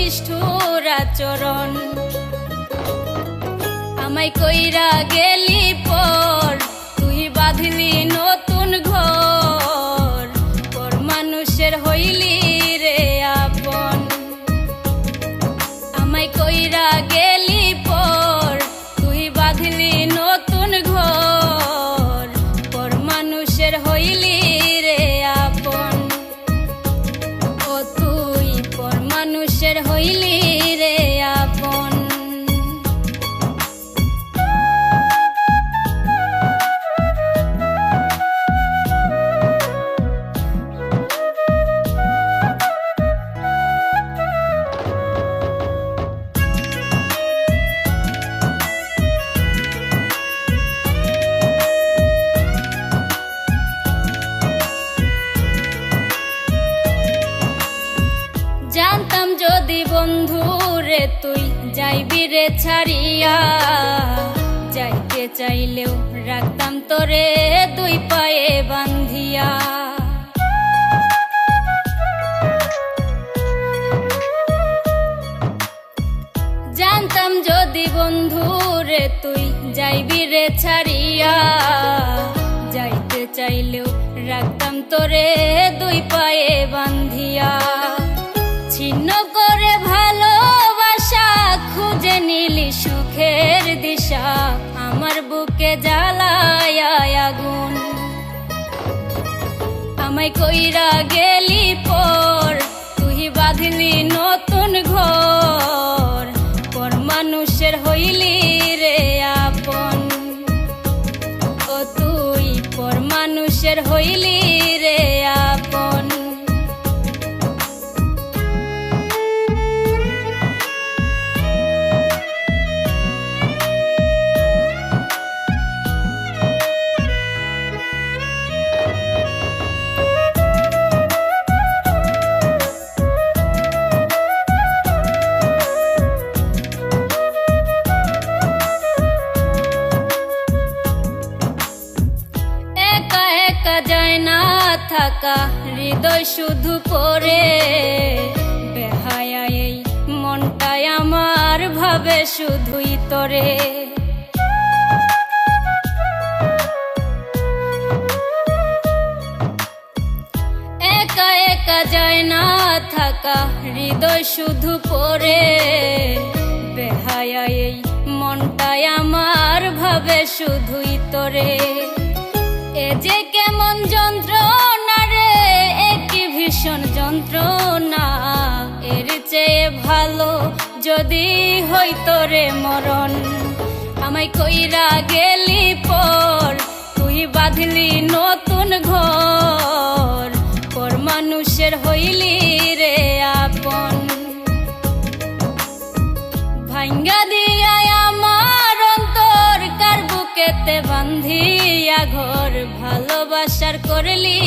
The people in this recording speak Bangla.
নিষ্ঠুর আচরণ। আমায় কইরা গেলি পর তুই বাঁধলি নতুন ঘর, পর মানুষের হইলি রে আপন। আমায় কইরা গেলি পর তুই বাঁধলি নতুন ঘর, পর মানুষের হইলি রে আপন। ও তুই পর মানুষের হইলি রে আপন। জানতাম যদি বন্ধু রে তুই যাইবি রে ছাড়িয়া, যাইতে চাইলেও রাখতাম তোরে দুই পায়ে বান্ধিয়া। জানতাম যদি বন্ধু রে তুই যাইবি রে ছাড়িয়া, যাইতে চাইলেও রাখতাম তোরে দুই পায়ে বান্ধিয়া। ছিন্ন করে ভালোবাসা খুঁজে নিলি সুখের দিশা, আমার বুকে জ্বালায় আগুন। আমায় কইরা গেলি পর তুই বাঁধলি নতুন ঘর, পর মানুষের হইলি রে আপন। ও তুই পর মানুষের হইলি রে আপন। যায় না থাকা হৃদয় শুধু পড়ে, বেহায়া এই মনটাই আমার ভাবে শুধুই তোরে। একা একা যায় না থাকা হৃদয় শুধু পড়ে, বেহায়া এই মনটাই আমার ভাবে শুধুই তোরে। এ যে কেমন যন্ত্রণা রে, একটি ভীষণ যন্ত্রণা, এর চেয়ে ভালো যদি হইতো রে মরণ। আমায় কইরা গেলি পর তুই বাঁধলি নতুন ঘর, পর মানুষের হইলি রে আপন। ভাঙ্গা দিয়া আমার অন্তর কার বুকেতে বান্ধিয়া ঘর, ভালোবাসার করলি